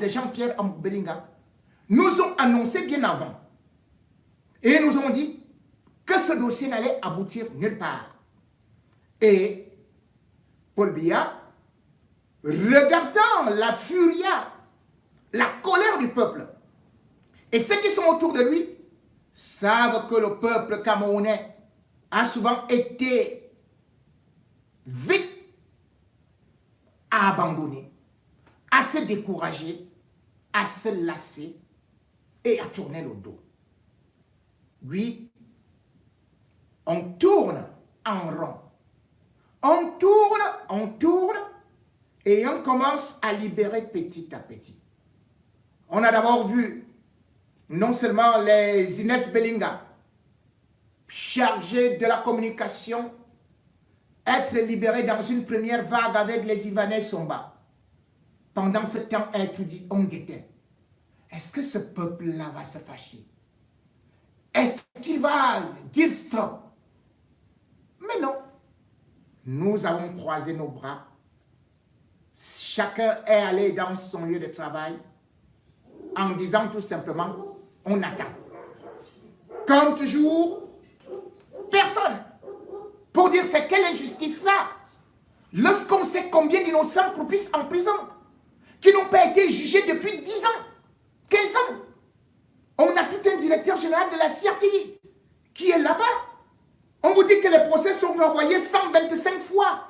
de Jean-Pierre Belinga nous ont annoncé bien avant. Et nous ont dit que ce dossier n'allait aboutir nulle part. Et Paul Biya, regardant la furia, la colère du peuple, et ceux qui sont autour de lui, savent que le peuple camerounais a souvent été vite à abandonner, à se décourager, à se lasser et à tourner le dos. Oui, on tourne en rond. On tourne et on commence à libérer petit à petit. On a d'abord vu non seulement les Inès Belinga, chargés de la communication, être libérés dans une première vague avec les Ivanais Somba. Pendant ce temps, on guettait. Est-ce que ce peuple-là va se fâcher? Est-ce qu'il va dire stop? Mais non. Nous avons croisé nos bras. Chacun est allé dans son lieu de travail en disant tout simplement, on attend. Comme toujours, personne pour dire c'est quelle injustice ça. Lorsqu'on sait combien d'innocents croupissent en prison, qui n'ont pas été jugés depuis 10 ans, 15 ans. On a tout un directeur général de la CRTV qui est là-bas. On vous dit que les procès sont renvoyés 125 fois.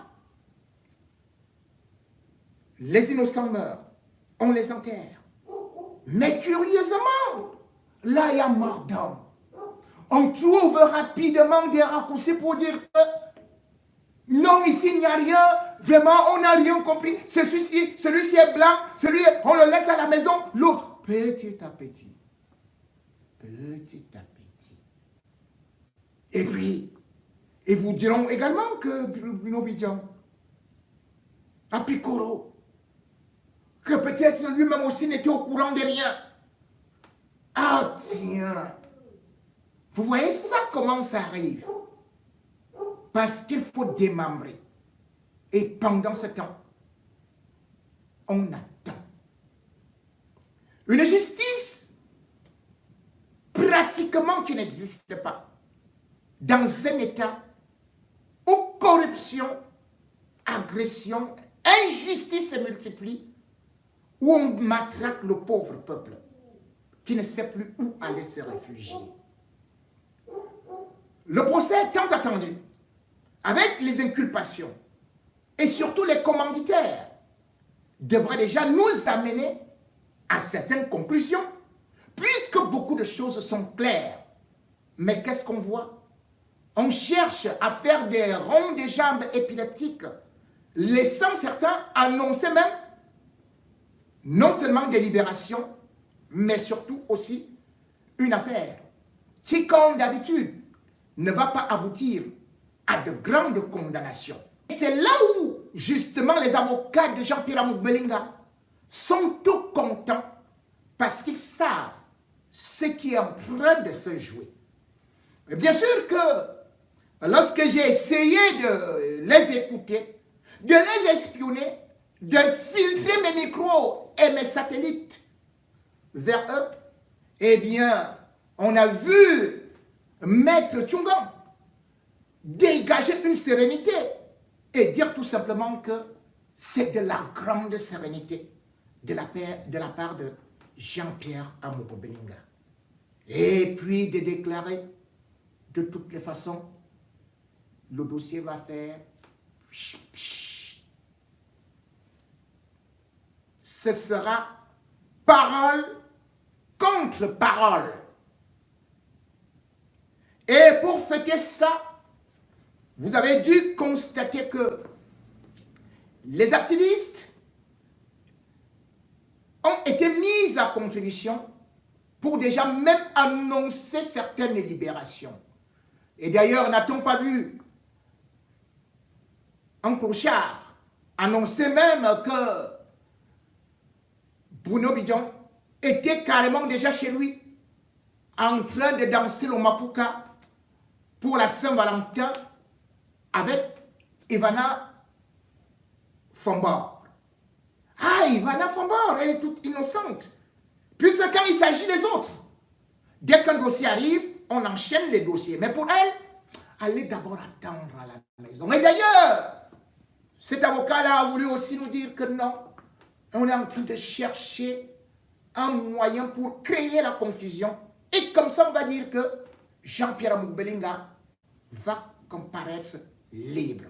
Les innocents meurent, on les enterre. Mais curieusement, là il y a mort d'homme. On trouve rapidement des raccourcis pour dire que non, ici il n'y a rien, vraiment on n'a rien compris. Celui-ci est blanc, on le laisse à la maison, l'autre, petit à petit. Petit à petit. Et puis, ils vous diront également que Bruno Bidjan, à Picoro, que peut-être lui-même aussi n'était au courant de rien. Ah tiens, vous voyez ça comment ça arrive? Parce qu'il faut démembrer. Et pendant ce temps, on attend. Une justice pratiquement qui n'existe pas. Dans un état où corruption, agression, injustice se multiplient, où on matraque le pauvre peuple qui ne sait plus où aller se réfugier. Le procès est tant attendu, avec les inculpations et surtout les commanditaires, devrait déjà nous amener à certaines conclusions, puisque beaucoup de choses sont claires. Mais qu'est-ce qu'on voit? On cherche à faire des ronds de jambes épileptiques, laissant certains annoncer même non seulement des libérations, mais surtout aussi une affaire qui, comme d'habitude, ne va pas aboutir à de grandes condamnations. C'est là où, justement, les avocats de Jean-Pierre Belinga sont tout contents parce qu'ils savent ce qui est en train de se jouer. Et bien sûr que lorsque j'ai essayé de les écouter, de les espionner, de filtrer mes micros et mes satellites vers eux, eh bien, on a vu Maître Tchungan dégager une sérénité et dire tout simplement que c'est de la grande sérénité de la part de Jean-Pierre Belinga. Et puis de déclarer de toutes les façons, le dossier va faire ce sera parole contre parole. Et pour fêter ça, vous avez dû constater que les activistes ont été mis à contribution pour déjà même annoncer certaines libérations. Et d'ailleurs, n'a-t-on pas vu un clochard annoncer même que Bruno Bidjan était carrément déjà chez lui en train de danser le Mapuka pour la Saint-Valentin avec Ivana Fombor. Ah, Ivana Fambor, elle est toute innocente. Puisque quand il s'agit des autres, dès qu'un dossier arrive, on enchaîne les dossiers. Mais pour elle, allez d'abord attendre à la maison. Et d'ailleurs, cet avocat-là a voulu aussi nous dire que non, on est en train de chercher un moyen pour créer la confusion. Et comme ça, on va dire que Jean-Pierre Amouk Belinga va comparaître libre.